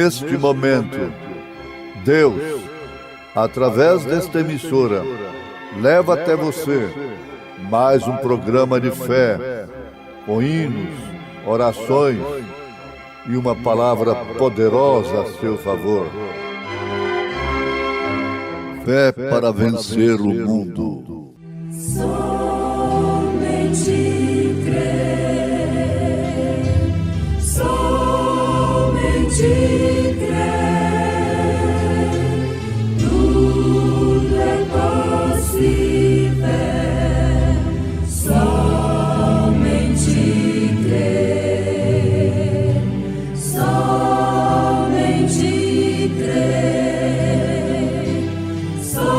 neste momento, Deus, através desta emissora, leva até você mais um programa de fé, com hinos, orações e uma palavra poderosa a seu favor. Fé para vencer o mundo. Somente crer, somente crer, tudo é possível. Somente crer, somente crer, somente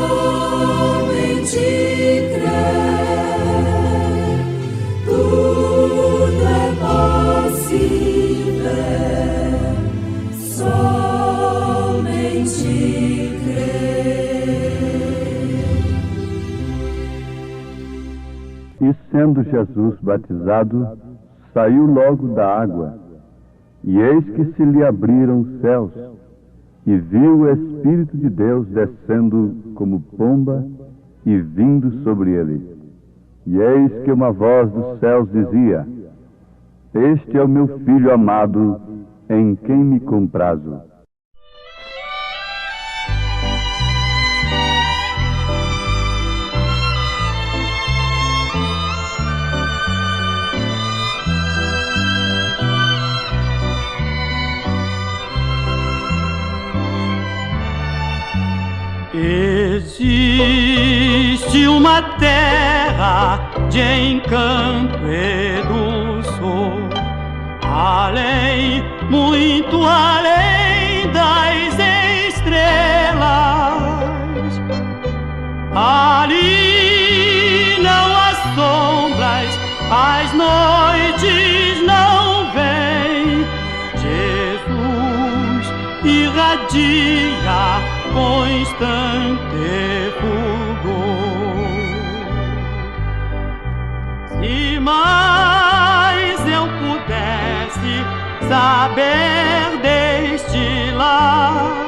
crer, tudo é possível. Somente crer. E sendo Jesus batizado, saiu logo da água, e eis que se lhe abriram os céus, e viu o Espírito de Deus descendo como pomba e vindo sobre ele. E eis que uma voz dos céus dizia: Este é o meu Filho amado, em quem me comprazo. Existe uma terra de encanto e dulçor, além, muito além das estrelas. Ali não há sombras, as noites não vêm. Jesus irradia constante fulgor. Se mais eu pudesse saber deste lar,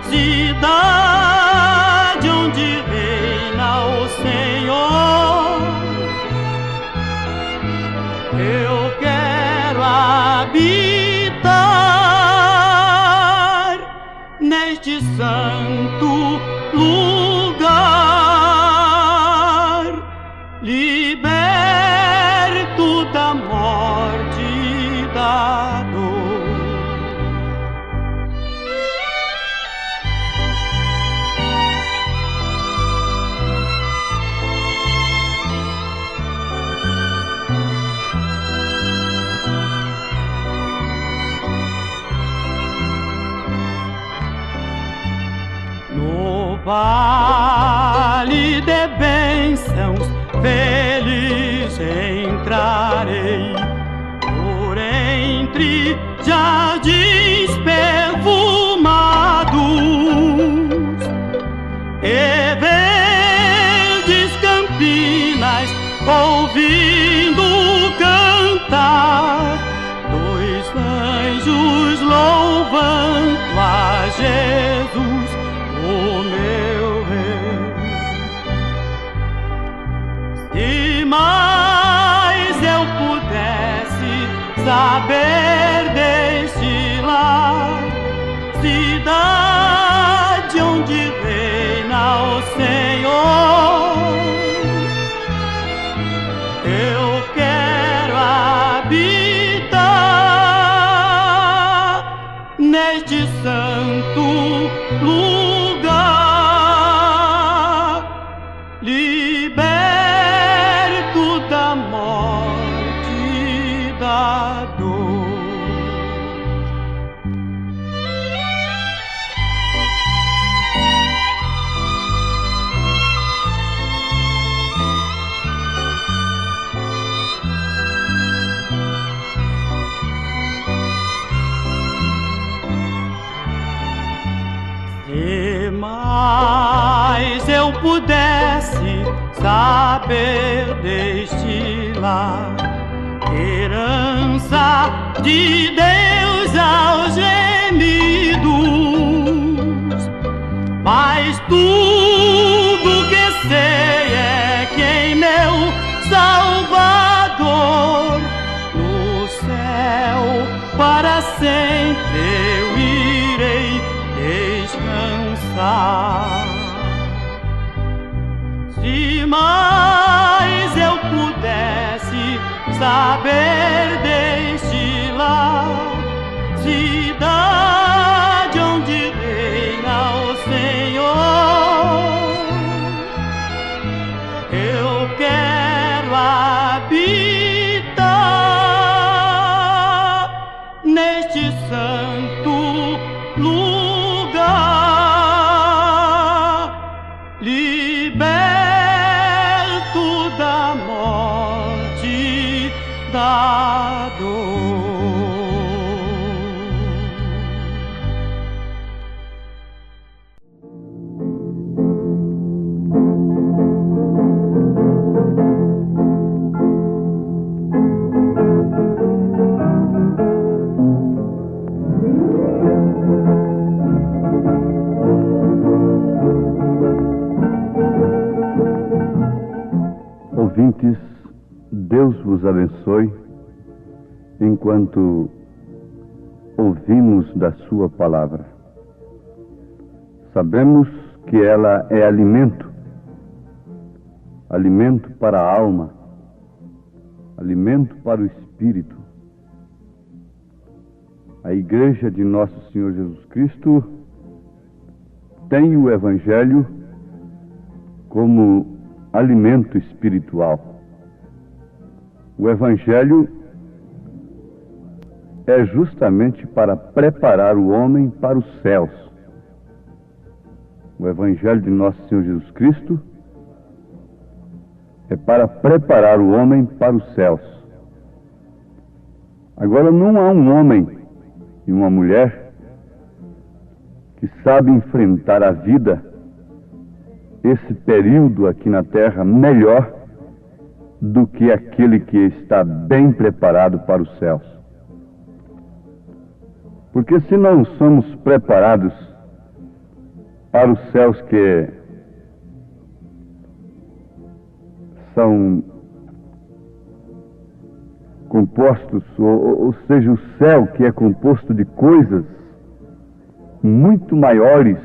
cidade onde reina o Senhor, eu quero habitar neste santo lugar, liberto da morte e da dor. No vale de bênçãos feliz entrarei, por entre jardins perfumados e verdes campinas, ouvindo cantar dois anjos louvando a Jesus, o meu rei. Se mais eu pudesse saber deste lar, cidade onde reina o Senhor, eu quero habitar neste santo lugar, liberto da morte e da dor. Se mais eu pudesse saber deste lar, herança de Deus aos gemidos mas tudo que sei é que em meu Salvador, no céu para sempre eu irei descansar. Se mais eu pudesse saber deste lar, cidade onde reina o Senhor, eu quero habitar neste santo lugar, liberto da morte, da dor. Ouvintes, Deus vos abençoe enquanto ouvimos da sua palavra. Sabemos que ela é alimento, alimento para a alma, alimento para o espírito. A Igreja de Nosso Senhor Jesus Cristo tem o Evangelho como alimento espiritual. O Evangelho é justamente para preparar o homem para os céus. O Evangelho de Nosso Senhor Jesus Cristo é para preparar o homem para os céus. Agora, não há um homem e uma mulher que sabe enfrentar a vida, esse período aqui na Terra, melhor do que aquele que está bem preparado para os céus. Porque se não somos preparados para os céus que são compostos, ou seja, o céu que é composto de coisas muito maiores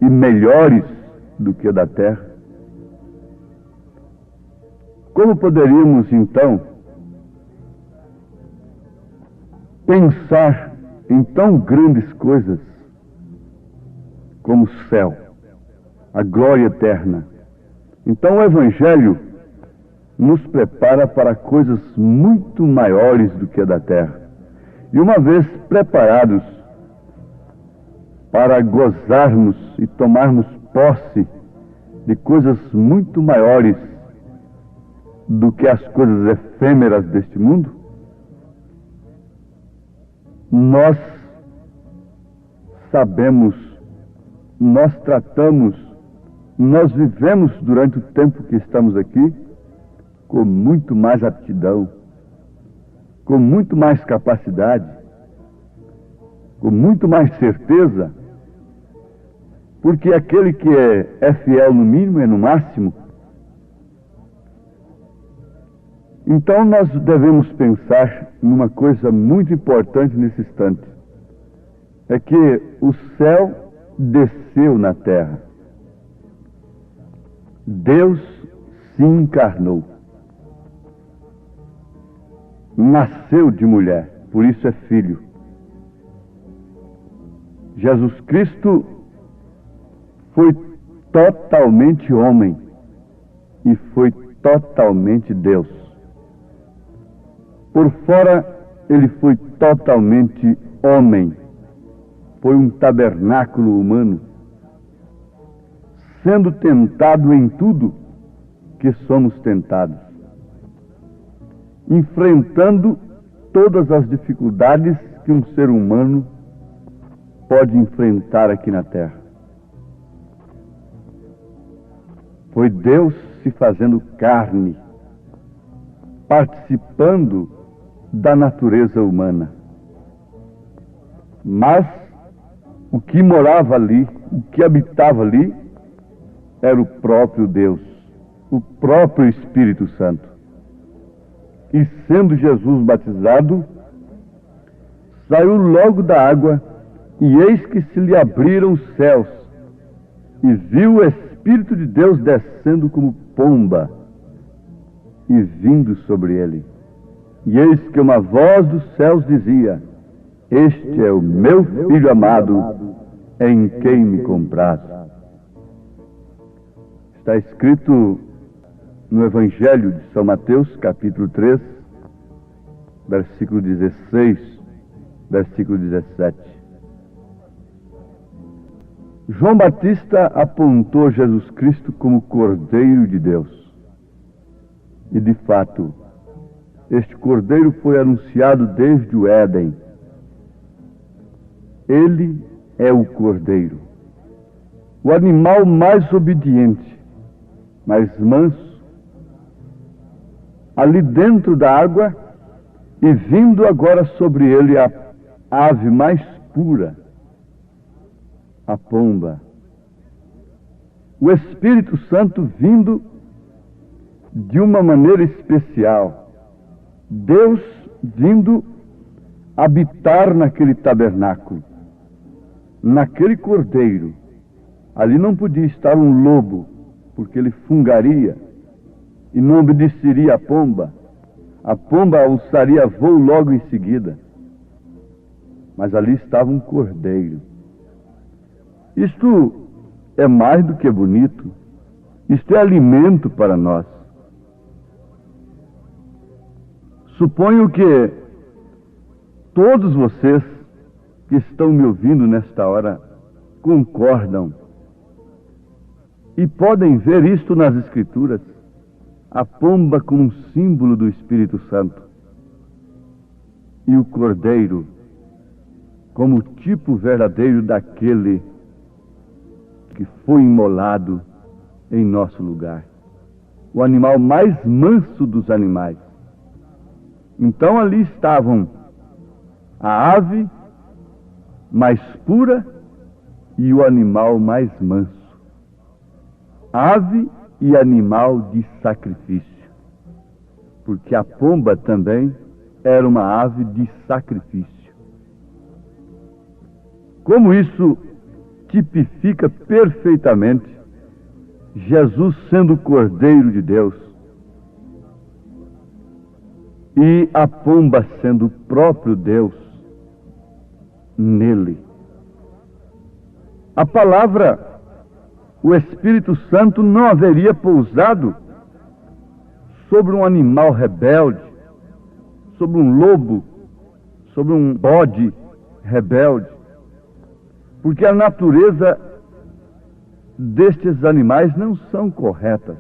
e melhores do que a da terra, como poderíamos então pensar em tão grandes coisas como o céu, a glória eterna? Então o Evangelho nos prepara para coisas muito maiores do que a da terra. E uma vez preparados para gozarmos e tomarmos posse de coisas muito maiores do que as coisas efêmeras deste mundo, nós sabemos, nós tratamos, nós vivemos durante o tempo que estamos aqui com muito mais aptidão, com muito mais capacidade, com muito mais certeza, porque aquele que é fiel no mínimo é no máximo. Então nós devemos pensar numa coisa muito importante nesse instante. É que o céu desceu na terra. Deus se encarnou. Nasceu de mulher, por isso é filho. Jesus Cristo foi totalmente homem e foi totalmente Deus. Por fora, ele foi totalmente homem. Foi um tabernáculo humano, sendo tentado em tudo que somos tentados, enfrentando todas as dificuldades que um ser humano pode enfrentar aqui na Terra. Foi Deus se fazendo carne, participando da natureza humana. Mas O que morava ali, o que habitava ali, era o próprio Deus, o próprio Espírito Santo. E sendo Jesus batizado, saiu logo da água, e eis que se lhe abriram os céus, e viu o Espírito de Deus descendo como pomba, e vindo sobre ele. E eis que uma voz dos céus dizia: Este é o meu Filho amado, em quem me comprazo. Está escrito no Evangelho de São Mateus, capítulo 3, versículo 16, versículo 17. João Batista apontou Jesus Cristo como Cordeiro de Deus. E de fato, este Cordeiro foi anunciado desde o Éden. Ele é o Cordeiro, o animal mais obediente, mais manso, ali dentro da água, e vindo agora sobre ele a ave mais pura, a pomba. O Espírito Santo vindo de uma maneira especial. Deus vindo habitar naquele tabernáculo, naquele cordeiro. Ali não podia estar um lobo, porque ele fungaria e não obedeceria à pomba. A pomba alçaria voo logo em seguida. Mas ali estava um cordeiro. Isto é mais do que bonito. Isto é alimento para nós. Suponho que todos vocês que estão me ouvindo nesta hora concordam e podem ver isto nas Escrituras, a pomba como um símbolo do Espírito Santo e o cordeiro como tipo verdadeiro daquele que foi imolado em nosso lugar, o animal mais manso dos animais. Então ali estavam a ave mais pura e o animal mais manso. Ave e animal de sacrifício, porque a pomba também era uma ave de sacrifício. Como isso tipifica perfeitamente Jesus sendo o Cordeiro de Deus e a pomba sendo o próprio Deus nele. A palavra, o Espírito Santo não haveria pousado sobre um animal rebelde, sobre um lobo, sobre um bode rebelde, porque a natureza destes animais não são corretas.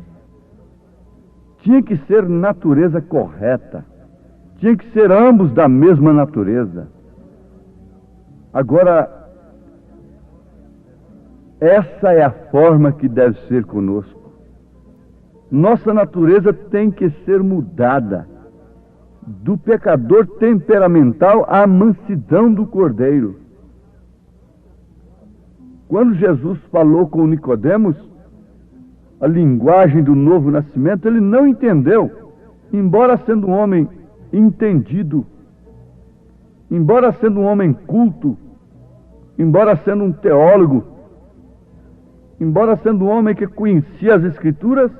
Tinha que ser natureza correta, tinha que ser ambos da mesma natureza. Agora, essa é a forma que deve ser conosco. Nossa natureza tem que ser mudada do pecador temperamental à mansidão do Cordeiro. Quando Jesus falou com Nicodemos a linguagem do novo nascimento, ele não entendeu, embora sendo um homem entendido, embora sendo um homem culto, embora sendo um teólogo, embora sendo um homem que conhecia as Escrituras,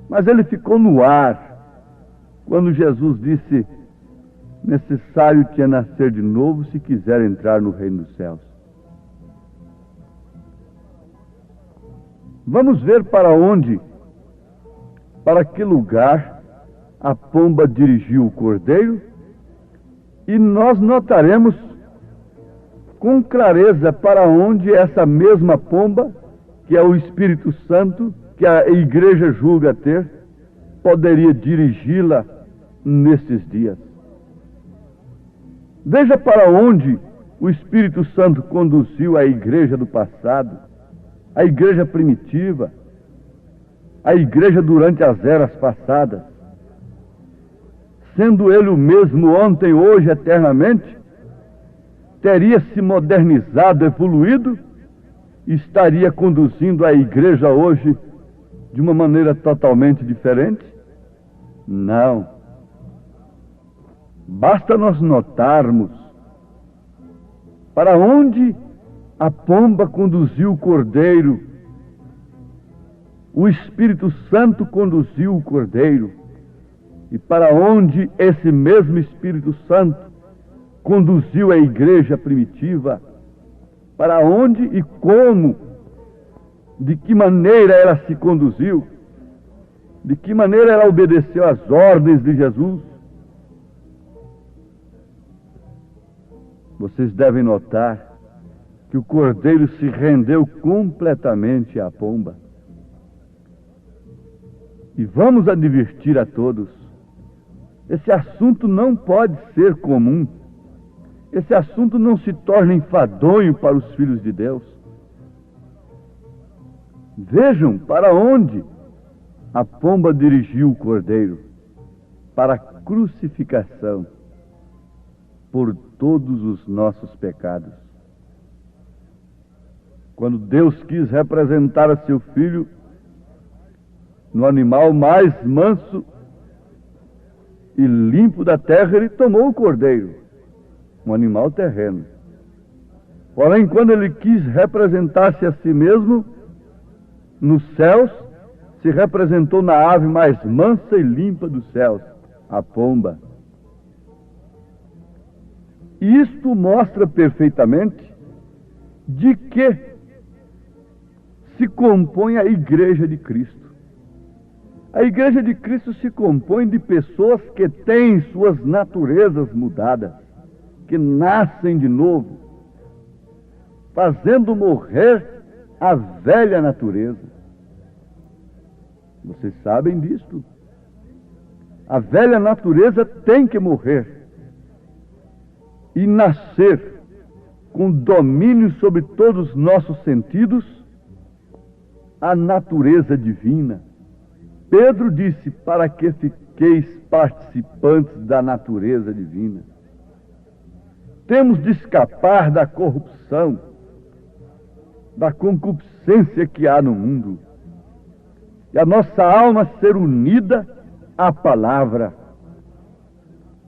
mas ele ficou no ar quando Jesus disse: necessário te é nascer de novo se quiser entrar no reino dos céus. Vamos ver para onde, para que lugar a pomba dirigiu o cordeiro, e nós notaremos com clareza para onde essa mesma pomba, que é o Espírito Santo, que a igreja julga ter, poderia dirigi-la nesses dias. Veja para onde o Espírito Santo conduziu a igreja do passado, a igreja primitiva, a igreja durante as eras passadas. Sendo ele o mesmo ontem, hoje, eternamente, teria se modernizado, evoluído, e estaria conduzindo a igreja hoje de uma maneira totalmente diferente? Não. Basta nós notarmos para onde a pomba conduziu o cordeiro, o Espírito Santo conduziu o cordeiro, e para onde esse mesmo Espírito Santo conduziu a igreja primitiva, para onde e como, de que maneira ela se conduziu, de que maneira ela obedeceu às ordens de Jesus. Vocês devem notar que o cordeiro se rendeu completamente à pomba. E vamos advertir a todos, esse assunto não pode ser comum. Esse assunto não se torna enfadonho para os filhos de Deus. Vejam para onde a pomba dirigiu o cordeiro: para a crucificação por todos os nossos pecados. Quando Deus quis representar a seu filho no animal mais manso e limpo da terra, ele tomou o cordeiro, um animal terreno. Porém, quando ele quis representar-se a si mesmo nos céus, se representou na ave mais mansa e limpa dos céus, a pomba. E isto mostra perfeitamente de que se compõe a Igreja de Cristo. A Igreja de Cristo se compõe de pessoas que têm suas naturezas mudadas, que nascem de novo, fazendo morrer a velha natureza. Vocês sabem disto. A velha natureza tem que morrer e nascer com domínio sobre todos os nossos sentidos, a natureza divina. Pedro disse: para que fiqueis participantes da natureza divina. Temos de escapar da corrupção, da concupiscência que há no mundo, e a nossa alma ser unida à palavra,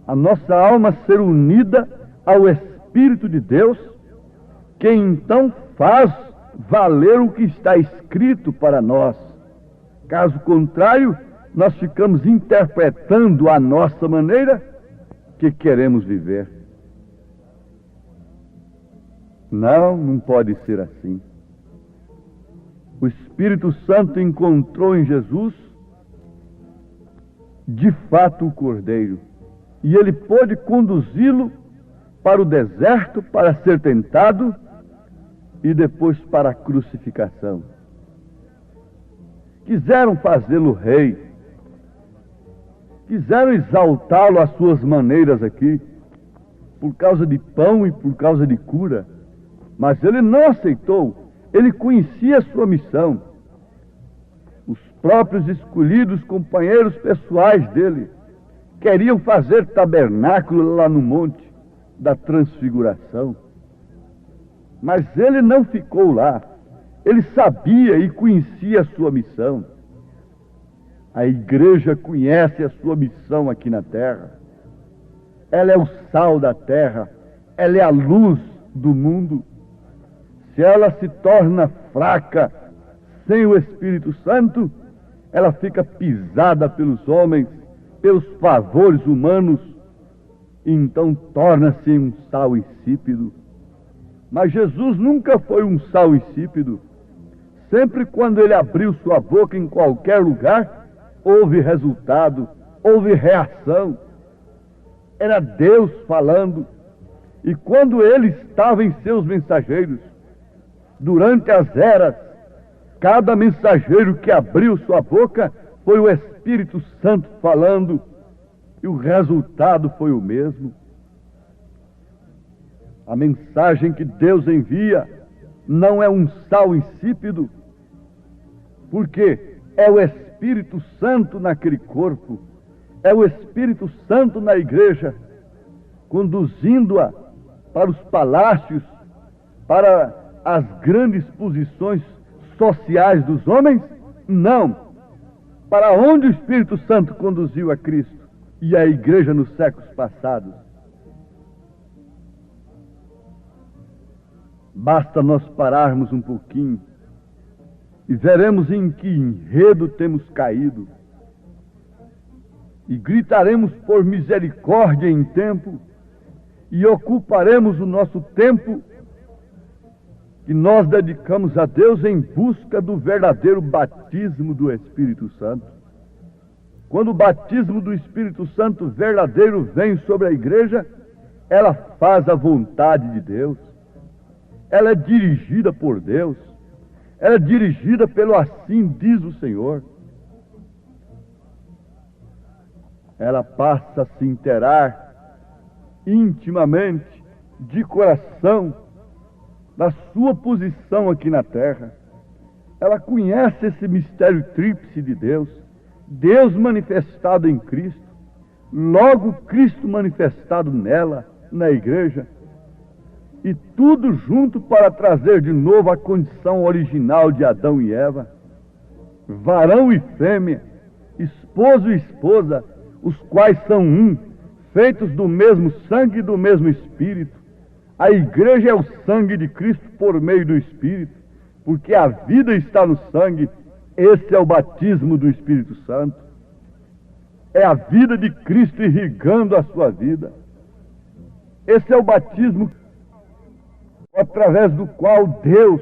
a nossa alma ser unida ao Espírito de Deus, que então faz valer o que está escrito para nós. Caso contrário, nós ficamos interpretando a nossa maneira que queremos viver. Não pode ser assim. O Espírito Santo encontrou em Jesus, de fato, o Cordeiro, e ele pôde conduzi-lo para o deserto para ser tentado e depois para a crucificação. Quiseram fazê-lo rei, quiseram exaltá-lo às suas maneiras aqui, por causa de pão e por causa de cura, mas ele não aceitou. Ele conhecia a sua missão. Os próprios escolhidos companheiros pessoais dele queriam fazer tabernáculo lá no monte da transfiguração, mas ele não ficou lá. Ele sabia e conhecia a sua missão. A igreja conhece a sua missão aqui na terra. Ela é o sal da terra, ela é a luz do mundo. Se ela se torna fraca sem o Espírito Santo, ela fica pisada pelos homens, pelos favores humanos, e então torna-se um sal insípido. Mas Jesus nunca foi um sal insípido. Sempre quando ele abriu sua boca em qualquer lugar, houve resultado, houve reação. Era Deus falando. E quando ele estava em seus mensageiros, durante as eras, cada mensageiro que abriu sua boca foi o Espírito Santo falando, e o resultado foi o mesmo. A mensagem que Deus envia não é um sal insípido, porque é o Espírito Santo naquele corpo, é o Espírito Santo na igreja, conduzindo-a para os palácios, para as grandes posições sociais dos homens? Não. Para onde o Espírito Santo conduziu a Cristo e a igreja nos séculos passados? Basta nós pararmos um pouquinho e veremos em que enredo temos caído. E gritaremos por misericórdia em tempo e ocuparemos o nosso tempo que nós dedicamos a Deus em busca do verdadeiro batismo do Espírito Santo. Quando o batismo do Espírito Santo verdadeiro vem sobre a igreja, ela faz a vontade de Deus. Ela é dirigida por Deus. Ela é dirigida pelo assim diz o Senhor. Ela passa a se inteirar intimamente, de coração, da sua posição aqui na terra. Ela conhece esse mistério tríplice de Deus, Deus manifestado em Cristo, logo Cristo manifestado nela, na igreja, e tudo junto para trazer de novo a condição original de Adão e Eva, varão e fêmea, esposo e esposa, os quais são um, feitos do mesmo sangue e do mesmo Espírito. A igreja é o sangue de Cristo por meio do Espírito, porque a vida está no sangue. Esse é o batismo do Espírito Santo. É a vida de Cristo irrigando a sua vida. Esse é o batismo através do qual Deus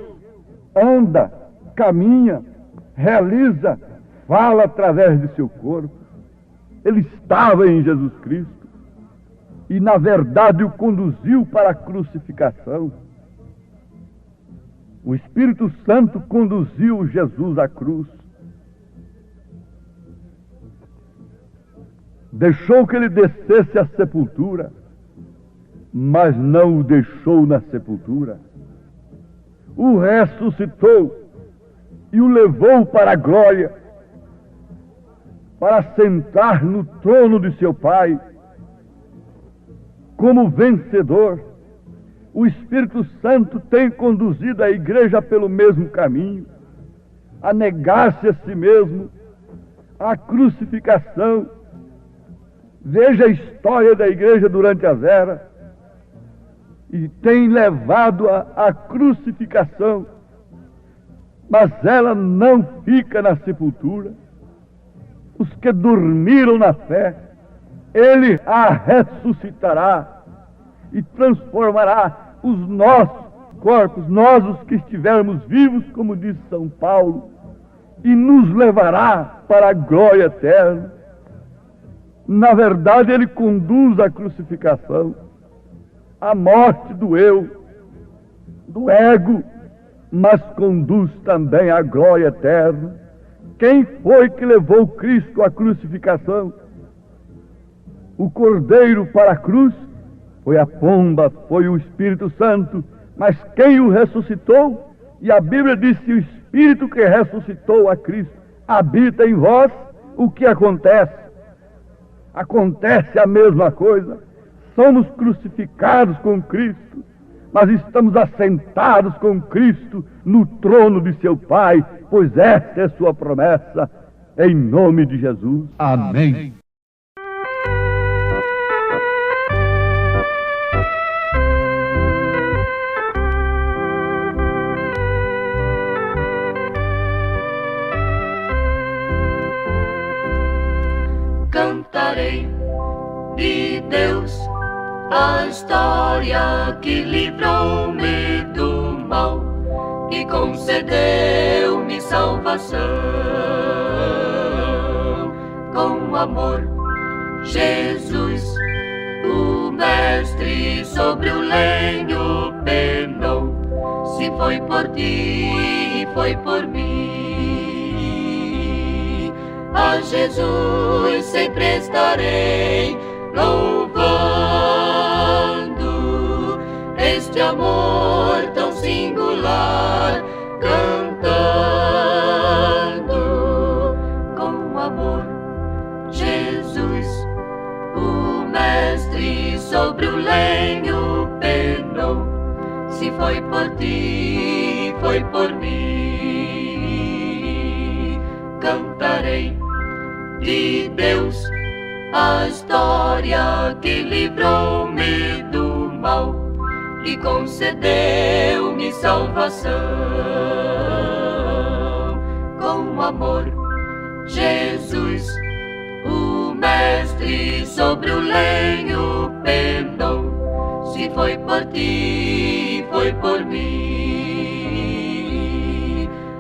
anda, caminha, realiza, fala através de seu corpo. Ele estava em Jesus Cristo e, na verdade, o conduziu para a crucificação. O Espírito Santo conduziu Jesus à cruz. Deixou que ele descesse à sepultura, mas não o deixou na sepultura. O ressuscitou e o levou para a glória, para sentar no trono de seu Pai, como vencedor. O Espírito Santo tem conduzido a igreja pelo mesmo caminho, a negar-se a si mesmo, a crucificação. Veja a história da igreja durante as eras, e tem levado à crucificação, mas ela não fica na sepultura. Os que dormiram na fé, Ele a ressuscitará e transformará os nossos corpos, nós os que estivermos vivos, como diz São Paulo, e nos levará para a glória eterna. Na verdade, Ele conduz a crucificação, a morte do eu, do ego, mas conduz também à glória eterna. Quem foi que levou Cristo à crucificação? O Cordeiro para a cruz? Foi a pomba, foi o Espírito Santo. Mas quem o ressuscitou? E a Bíblia diz que o Espírito que ressuscitou a Cristo habita em vós. O que acontece? Acontece a mesma coisa. Somos crucificados com Cristo, mas estamos assentados com Cristo no trono de seu Pai, pois esta é sua promessa, em nome de Jesus. Amém. Cantarei de Deus a história que livrou-me do mal e concedeu-me salvação. Com amor, Jesus, o Mestre, sobre o lenho penou. Se foi por ti e foi por mim, a Jesus sempre estarei louvando este amor tão singular, cantando com amor. Jesus, o Mestre, sobre o lenho penou. ti, foi por mim. Cantarei de Deus a história que livrou-me do mal e concedeu-me salvação. Com amor, Jesus, o Mestre sobre o lenho penou. Se foi por ti, foi por mim.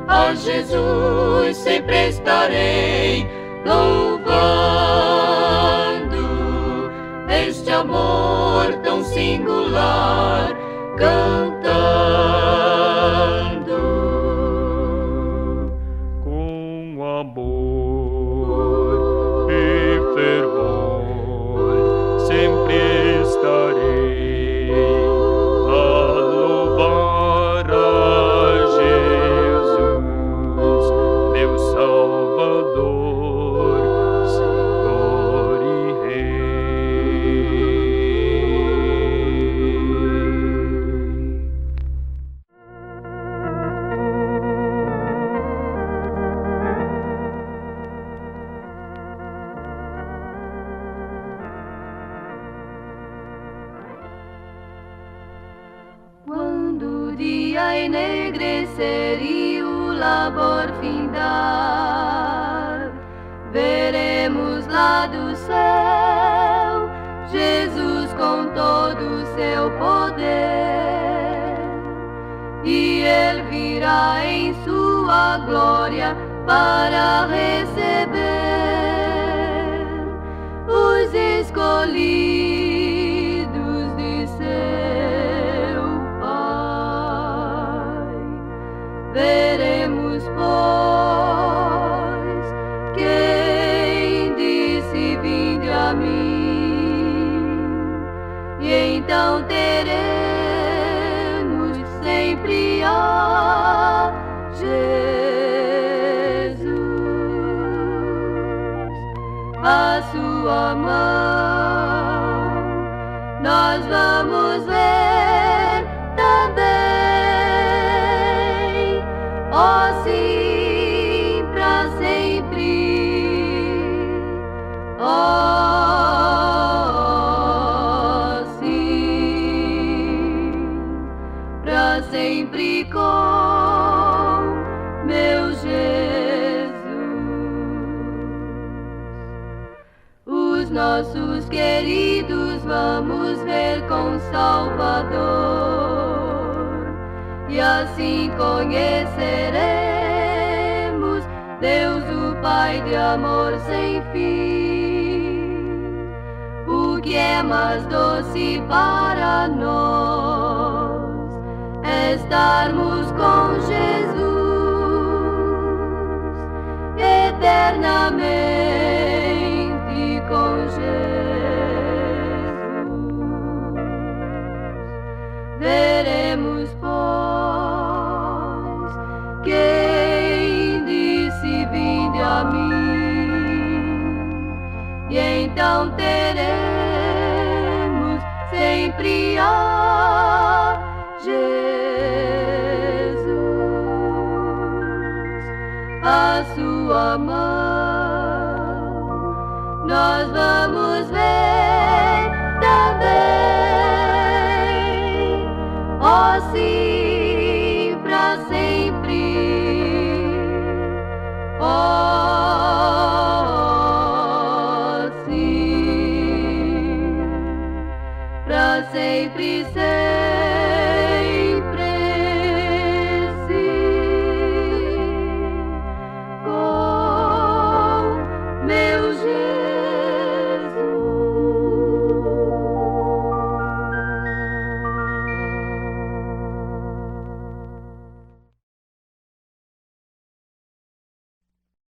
A Jesus sempre estarei louvando este amor tão singular, cantando. Com amor e fervor sempre estarei a louvar a Jesus, meu Salvador, Senhor e Rei. Quando o dia enegrecer e o labor findar, veremos lá do céu Jesus com todo o seu poder. E Ele virá em sua glória para receber os escolhidos de seu Pai. Veremos, pois, quem disse: vinde a mim, e então teremos sempre a Jesus. A sua mão nós vamos ver também, ó sim, pra sempre, ó sim, pra sempre com meu Jesus. Os nossos queridos vamos ver com Salvador, e assim conheceremos Deus, o Pai de amor sem fim. O que é mais doce para nós é estarmos com Jesus eternamente com Jesus. Veremos, pois, quem disse: vinde a mim, e então teremos sempre a Jesus. A sua mão nós vamos ver